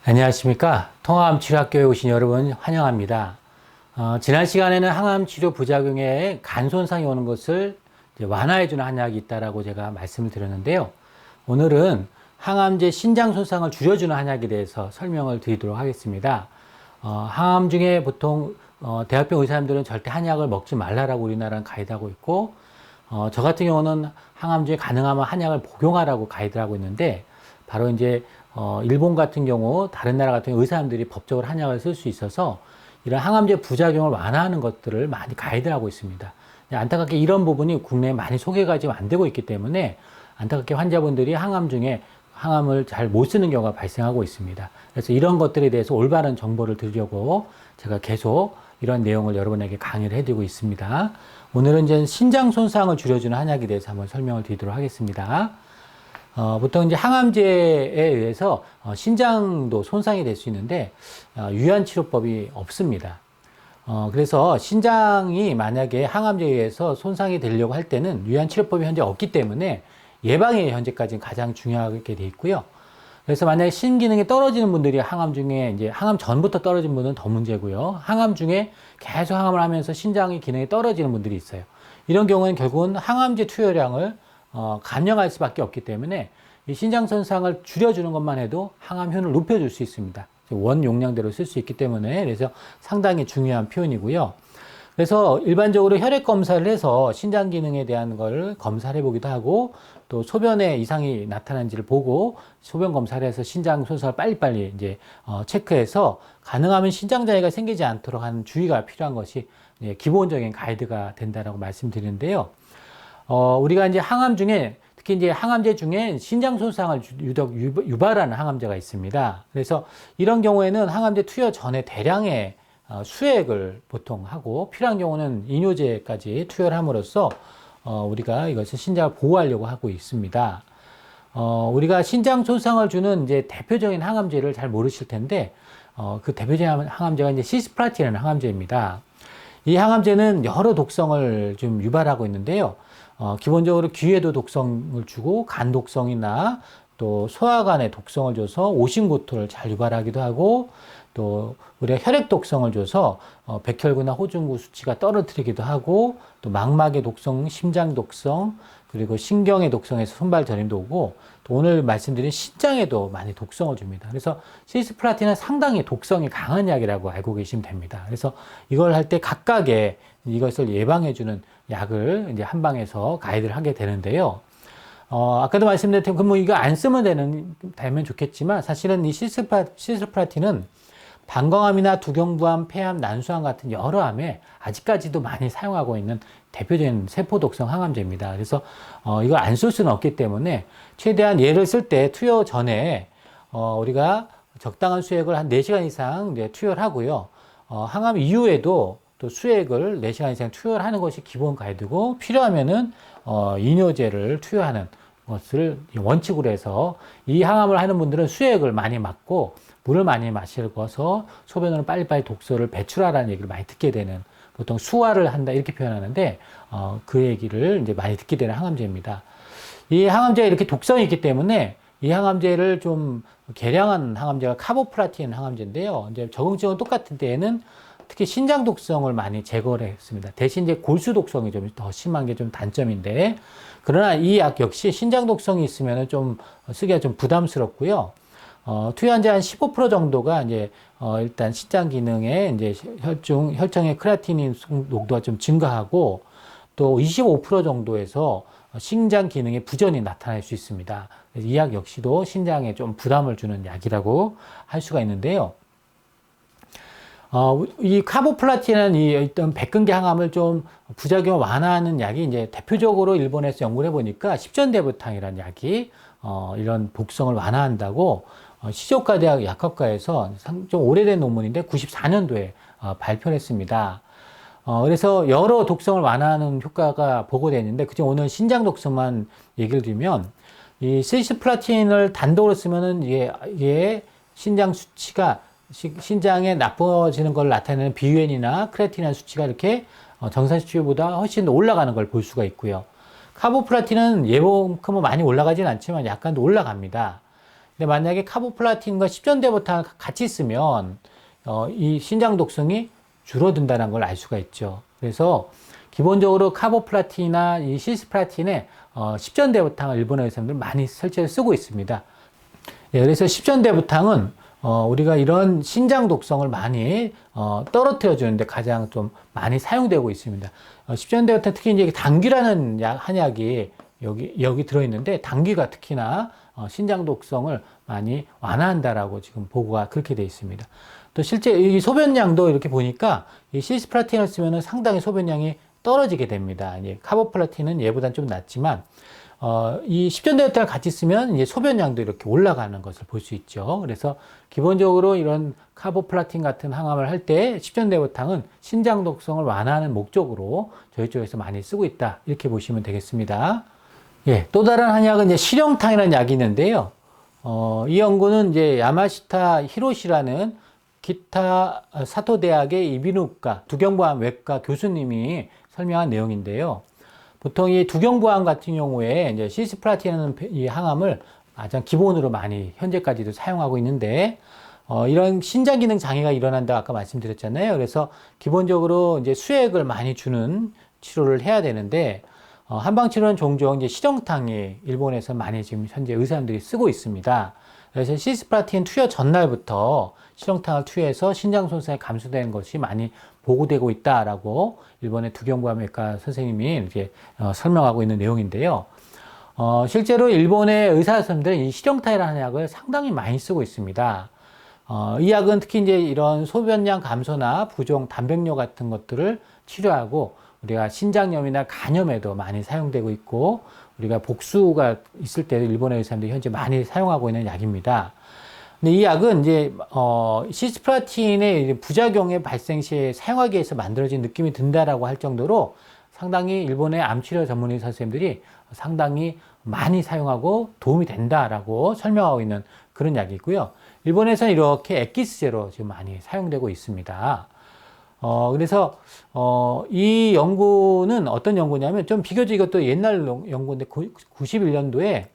안녕하십니까. 통합암치료학교에 오신 여러분 환영합니다. 지난 시간에는 항암치료 부작용에 간 손상이 오는 것을 완화해주는 한약이 있다라고 제가 말씀을 드렸는데요. 오늘은 항암제 신장 손상을 줄여주는 한약에 대해서 설명을 드리도록 하겠습니다. 항암 중에 보통 대학병 의사님들은 절대 한약을 먹지 말라라고 우리나라는 가이드하고 있고, 저 같은 경우는 항암 중에 가능하면 한약을 복용하라고 가이드하고 있는데, 바로 이제 일본 같은 경우, 다른 나라 같은 경우 의사님들이 법적으로 한약을 쓸 수 있어서 이런 항암제 부작용을 완화하는 것들을 많이 가이드하고 있습니다. 안타깝게 이런 부분이 국내에 많이 소개가 지금 안 되고 있기 때문에 안타깝게 환자분들이 항암 중에 항암을 잘 못 쓰는 경우가 발생하고 있습니다. 그래서 이런 것들에 대해서 올바른 정보를 드리려고 제가 계속 이런 내용을 여러분에게 강의를 해드리고 있습니다. 오늘은 이제 신장 손상을 줄여주는 한약에 대해서 한번 설명을 드리도록 하겠습니다. 보통 이제 항암제에 의해서 신장도 손상이 될 수 있는데 유효한 치료법이 없습니다. 그래서 신장이 만약에 항암제에 의해서 손상이 되려고 할 때는 유효한 치료법이 현재 없기 때문에 예방이 현재까지 가장 중요하게 돼 있고요. 그래서 만약에 신기능이 떨어지는 분들이 항암 중에 이제 항암 전부터 떨어진 분은 더 문제고요. 항암 중에 계속 항암을 하면서 신장의 기능이 떨어지는 분들이 있어요. 이런 경우는 결국은 항암제 투여량을 감량할 수밖에 없기 때문에 이 신장 손상을 줄여주는 것만 해도 항암 효능을 높여줄 수 있습니다. 원 용량대로 쓸 수 있기 때문에 그래서 상당히 중요한 표현이고요. 그래서 일반적으로 혈액 검사를 해서 신장 기능에 대한 걸 검사를 해보기도 하고 또 소변에 이상이 나타난지를 보고 소변 검사를 해서 신장 손상을 빨리빨리 이제 체크해서 가능하면 신장 장애가 생기지 않도록 하는 주의가 필요한 것이 기본적인 가이드가 된다라고 말씀드리는데요. 우리가 이제 항암 중에 특히 이제 항암제 중에 신장 손상을 유독 유발하는 항암제가 있습니다. 그래서 이런 경우에는 항암제 투여 전에 대량의 수액을 보통 하고 필요한 경우는 이뇨제까지 투여를 함으로써 우리가 이것을 신장을 보호하려고 하고 있습니다. 우리가 신장 손상을 주는 이제 대표적인 항암제를 잘 모르실 텐데 그 대표적인 항암제가 이제 시스플라틴이라는 항암제입니다. 이 항암제는 여러 독성을 좀 유발하고 있는데요. 기본적으로 귀에도 독성을 주고 간 독성이나 또 소화관에 독성을 줘서 오심고토를 잘 유발하기도 하고 또 우리가 혈액 독성을 줘서 백혈구나 호중구 수치가 떨어뜨리기도 하고 또 망막의 독성, 심장 독성 그리고 신경의 독성에서 손발 저림도 오고 또 오늘 말씀드린 신장에도 많이 독성을 줍니다. 그래서 시스플라틴은 상당히 독성이 강한 약이라고 알고 계시면 됩니다. 그래서 이걸 할 때 각각의 이것을 예방해주는 약을 이제 한방에서 가이드를 하게 되는데요. 아까도 말씀드렸던 그 뭐 이거 안 쓰면 되면 좋겠지만 사실은 이 시스플라틴은 방광암이나 두경부암, 폐암, 난수암 같은 여러 암에 아직까지도 많이 사용하고 있는 대표적인 세포독성 항암제입니다. 그래서 이걸 안 쓸 수는 없기 때문에 최대한 얘를 쓸 때 투여 전에 우리가 적당한 수액을 한 4시간 이상 이제 투여를 하고요. 항암 이후에도 또 수액을 4시간 이상 투여를 하는 것이 기본 가이드고 필요하면은 이뇨제를 투여하는 것을 원칙으로 해서 이 항암을 하는 분들은 수액을 많이 맞고 물을 많이 마시고서 소변으로 빨리빨리 독소를 배출하라는 얘기를 많이 듣게 되는 보통 수화를 한다 이렇게 표현하는데 그 얘기를 이제 많이 듣게 되는 항암제입니다. 이 항암제가 이렇게 독성이 있기 때문에 이 항암제를 좀 개량한 항암제가 카보플라틴 항암제인데요. 이제 적응증은 똑같은 데에는 특히 신장 독성을 많이 제거를 했습니다. 대신 이제 골수 독성이 좀 더 심한 게 좀 단점인데 그러나 이 약 역시 신장 독성이 있으면 좀 쓰기가 좀 부담스럽고요. 투여한 지 한 15% 정도가 이제 일단 신장 기능에 이제 혈청의 크레아티닌 농도가 좀 증가하고 또 25% 정도에서 신장 기능에 부전이 나타날 수 있습니다. 이 약 역시도 신장에 좀 부담을 주는 약이라고 할 수가 있는데요. 이 카보플라틴은 이 어떤 백근계 항암을 좀 부작용을 완화하는 약이 이제 대표적으로 일본에서 연구를 해보니까 십전대부탕이라는 약이 이런 독성을 완화한다고 시조카 대학 약학과에서 좀 오래된 논문인데 94년도에 발표를 했습니다. 그래서 여러 독성을 완화하는 효과가 보고됐는데 그중 오늘 신장 독성만 얘기를 드리면 이 시스플라틴을 단독으로 쓰면은 이게 신장 수치가 신장에 나빠지는 걸 나타내는 비유엔이나 크레아틴인 수치가 이렇게 정상 수치보다 훨씬 더 올라가는 걸 볼 수가 있고요. 카보플라틴은 예보만큼은 많이 올라가진 않지만 약간 더 올라갑니다. 근데 만약에 카보플라틴과 십전대부탕을 같이 쓰면 이 신장 독성이 줄어든다는 걸 알 수가 있죠. 그래서 기본적으로 카보플라틴이나 이 시스플라틴에 십전대부탕을 일본의 의사들은 많이 실제로 쓰고 있습니다. 예, 그래서 십전대부탕은 우리가 이런 신장 독성을 많이 떨어뜨려 주는데 가장 좀 많이 사용되고 있습니다. 십전대부탕 특히 이제 당귀라는 한약이 여기 들어있는데 당귀가 특히나 신장 독성을 많이 완화한다라고 지금 보고가 그렇게 되어 있습니다. 또 실제 이 소변량도 이렇게 보니까 이 시스플라틴을 쓰면 상당히 소변량이 떨어지게 됩니다. 이제 카보플라틴은 얘보다는 좀 낮지만 이 십전대부탕을 같이 쓰면 이제 소변량도 이렇게 올라가는 것을 볼 수 있죠. 그래서 기본적으로 이런 카보플라틴 같은 항암을 할 때 십전대부탕은 신장 독성을 완화하는 목적으로 저희 쪽에서 많이 쓰고 있다. 이렇게 보시면 되겠습니다. 예, 또 다른 한약은 이제 실형탕이라는 약이 있는데요. 이 연구는 이제 야마시타 히로시라는 기타 사토 대학의 이비인후과 두경부암 외과 교수님이 설명한 내용인데요. 보통 이 두경부암 같은 경우에 이제 시스플라틴이라는 이 항암을 가장 기본으로 많이 현재까지도 사용하고 있는데, 이런 신장 기능 장애가 일어난다 아까 말씀드렸잖아요. 그래서 기본적으로 이제 수액을 많이 주는 치료를 해야 되는데, 한방 치료는 종종 이제 실형탕이 일본에서 많이 지금 현재 의사들이 쓰고 있습니다. 그래서 시스플라틴 투여 전날부터 실형탕을 투여해서 신장 손상이 감소되는 것이 많이 보고되고 있다라고 일본의 두경부암외과 선생님이 이렇게 설명하고 있는 내용인데요. 실제로 일본의 의사 선생님들은 이 실형탕이라는 약을 상당히 많이 쓰고 있습니다. 이 약은 특히 이제 이런 소변량 감소나 부종, 단백뇨 같은 것들을 치료하고 우리가 신장염이나 간염에도 많이 사용되고 있고 우리가 복수가 있을 때도 일본의 의사들이 현재 많이 사용하고 있는 약입니다. 근데 이 약은 이제 시스플라틴의 부작용의 발생 시에 사용하기 위해서 만들어진 느낌이 든다라고 할 정도로 상당히 일본의 암치료 전문의 선생님들이 상당히 많이 사용하고 도움이 된다라고 설명하고 있는 그런 약이고요. 일본에서는 이렇게 엑기스제로 지금 많이 사용되고 있습니다. 그래서 이 연구는 어떤 연구냐면 좀 비교적 이것도 옛날 연구인데 91년도에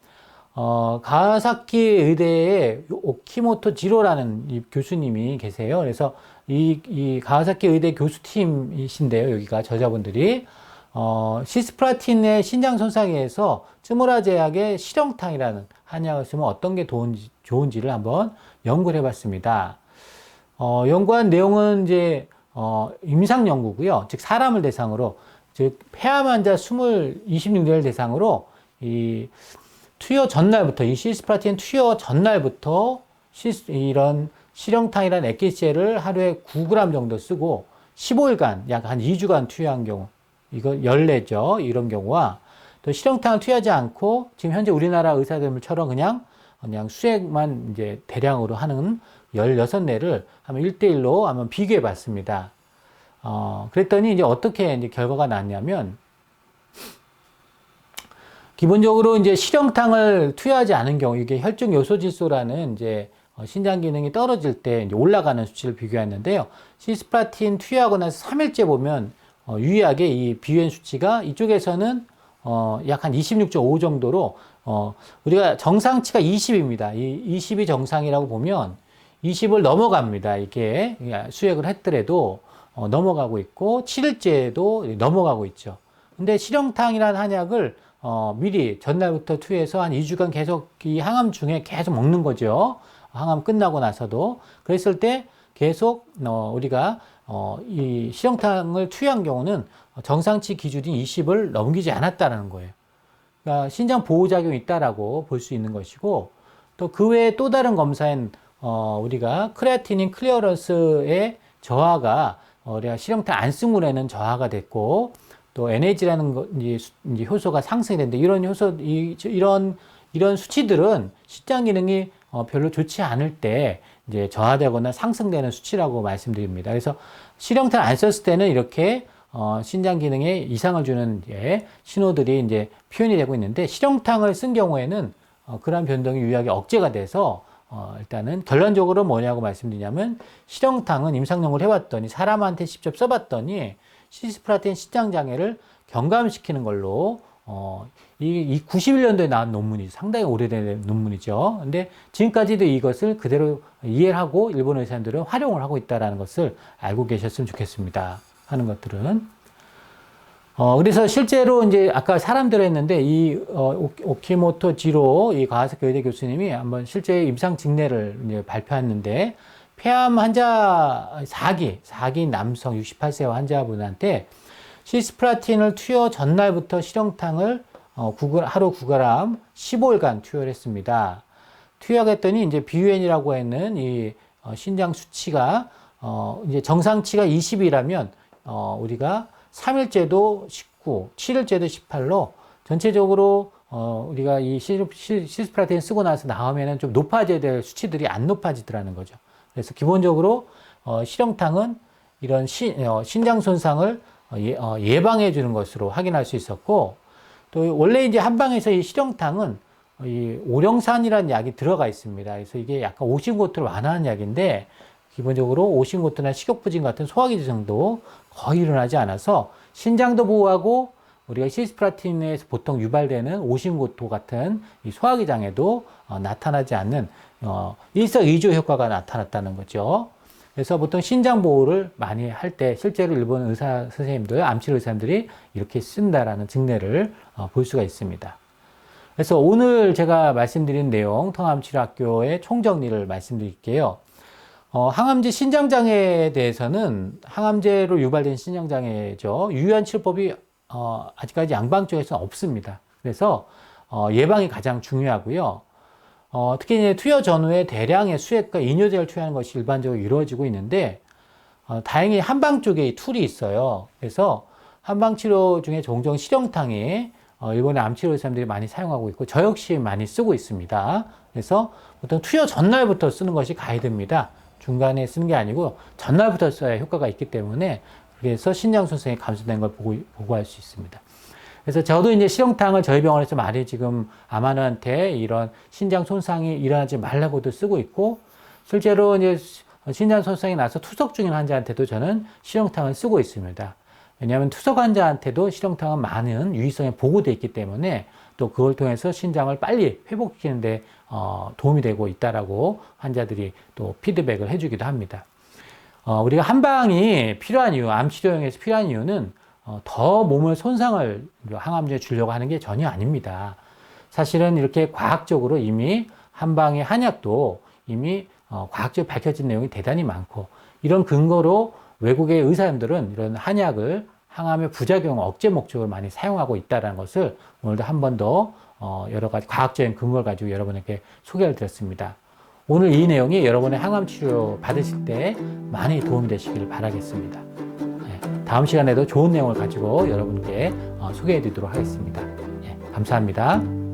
가와사키 의대의 오키모토 지로라는 이 교수님이 계세요. 그래서 이 가와사키 의대 교수팀이신데요. 여기가 저자분들이 시스플라틴의 신장 손상에 의해서 쯔무라 제약의 실형탕이라는 한약을 쓰면 어떤 게 좋은지를 한번 연구를 해봤습니다. 연구한 내용은 이제 임상 연구고요. 즉 사람을 대상으로, 즉 폐암 환자 26명을 대상으로 이 투여 전날부터, 이 시스플라틴 투여 전날부터 이런 실형탕이라는 액기스제를 하루에 9g 정도 쓰고 15일간, 약 한 2주간 투여한 경우, 이거 연례죠. 이런 경우와 또 실형탕을 투여하지 않고 지금 현재 우리나라 의사들처럼 그냥 수액만 이제 대량으로 하는 16내를 한번 1대1로 한번 비교해 봤습니다. 그랬더니 이제 어떻게 이제 결과가 났냐면, 기본적으로 이제 실형탕을 투여하지 않은 경우, 이게 혈중 요소 질소라는 이제 신장 기능이 떨어질 때 이제 올라가는 수치를 비교했는데요. 시스플라틴 투여하고 나서 3일째 보면 유의하게 이 비유행 수치가 이쪽에서는 약 한 26.5 정도로 우리가 정상치가 20입니다. 이 20이 정상이라고 보면 20을 넘어갑니다. 이게 수액을 했더라도 넘어가고 있고 7일째도 넘어가고 있죠. 근데 실형탕이라는 한약을 미리 전날부터 투여해서 한 2주간 계속 이 항암 중에 계속 먹는 거죠. 항암 끝나고 나서도. 그랬을 때 계속 우리가 이 실형탕을 투여한 경우는 정상치 기준인 20을 넘기지 않았다는 거예요. 그러니까 신장 보호작용이 있다라고 볼 수 있는 것이고, 또 그 외에 또 다른 검사엔 우리가 크레아티닌 클리어런스의 저하가 우리가 실형탕 안 쓴 후에는 저하가 됐고, 또 NAG라는 이제 효소가 상승이 되는데, 이런 수치들은 신장 기능이 별로 좋지 않을 때 이제 저하되거나 상승되는 수치라고 말씀드립니다. 그래서 실형탕 안 썼을 때는 이렇게 신장 기능에 이상을 주는 신호들이 이제 표현이 되고 있는데, 실형탕을 쓴 경우에는 그러한 변동이 유의하게 억제가 돼서 일단은 결론적으로 뭐냐고 말씀드리냐면, 실형탕은 임상 연구를 해봤더니 사람한테 직접 써봤더니 시스플라틴 신장 장애를 경감시키는 걸로 이 91년도에 나온 논문이 상당히 오래된 논문이죠. 근데 지금까지도 이것을 그대로 이해를 하고 일본 의사들은 활용을 하고 있다는 것을 알고 계셨으면 좋겠습니다. 하는 것들은. 그래서 실제로 이제 아까 사람들 했는데 오키모토 지로 이 가와사키 의대 교수님이 한번 실제 임상 직내를 이제 발표했는데 폐암 환자 4기 남성 68세 환자분한테 시스플라틴을 투여 전날부터 실형탕을 하루 9g 15일간 투여를 했습니다. 투여했더니 이제 BUN이라고 하는 이 신장 수치가 이제 정상치가 20이라면 우리가 3일째도 19, 7일째도 18로 전체적으로 우리가 이 시스플라틴 쓰고 나서 나오면은 좀 높아져야 될 수치들이 안 높아지더라는 거죠. 그래서 기본적으로 실형탕은 이런 신장 손상을 예방해 주는 것으로 확인할 수 있었고, 또 원래 이제 한방에서 이 실형탕은 이 오령산이라는 약이 들어가 있습니다. 그래서 이게 약간 오심고토를 완화하는 약인데 기본적으로 오심고토나 식욕부진 같은 소화기 증상도 거의 일어나지 않아서 신장도 보호하고 우리가 시스플라틴에서 보통 유발되는 오심고토 같은 이 소화기 장애도 나타나지 않는 일석이조 효과가 나타났다는 거죠. 그래서 보통 신장 보호를 많이 할 때 실제로 일본 의사 선생님들, 암치료 의사들이 이렇게 쓴다라는 증례를 볼 수가 있습니다. 그래서 오늘 제가 말씀드린 내용, 통암치료학교의 총정리를 말씀드릴게요. 항암제 신장장애에 대해서는 항암제로 유발된 신장장애죠. 유효한 치료법이 아직까지 양방 쪽에서는 없습니다. 그래서 예방이 가장 중요하고요. 특히 이제 투여 전후에 대량의 수액과 이뇨제를 투여하는 것이 일반적으로 이루어지고 있는데 다행히 한방 쪽에 툴이 있어요. 그래서 한방 치료 중에 종종 실형탕에 일본의 암치료 의사들이 많이 사용하고 있고 저 역시 많이 쓰고 있습니다. 그래서 보통 투여 전날부터 쓰는 것이 가이드입니다. 중간에 쓰는 게 아니고 전날부터 써야 효과가 있기 때문에 그래서 신장 손상이 감소된 걸 보고할 수 있습니다. 그래서 저도 이제 실형탕을 저희 병원에서 많이 지금 암환자한테 이런 신장 손상이 일어나지 말라고도 쓰고 있고 실제로 이제 신장 손상이 나서 투석 중인 환자한테도 저는 실형탕을 쓰고 있습니다. 왜냐하면 투석 환자한테도 실형탕은 많은 유의성이 보고되어 있기 때문에 또 그걸 통해서 신장을 빨리 회복시키는데 도움이 되고 있다라고 환자들이 또 피드백을 해주기도 합니다. 우리가 한방이 필요한 이유, 암 치료용에서 필요한 이유는 더 몸을 손상을 항암제에 주려고 하는 게 전혀 아닙니다. 사실은 이렇게 과학적으로 이미 한방의 한약도 이미 과학적으로 밝혀진 내용이 대단히 많고 이런 근거로 외국의 의사들은 이런 한약을 항암의 부작용 억제 목적으로 많이 사용하고 있다는 것을 오늘도 한 번 더 여러 가지 과학적인 근거를 가지고 여러분에게 소개를 드렸습니다. 오늘 이 내용이 여러분의 항암 치료 받으실 때 많이 도움이 되시길 바라겠습니다. 다음 시간에도 좋은 내용을 가지고 여러분께 소개해 드리도록 하겠습니다. 감사합니다.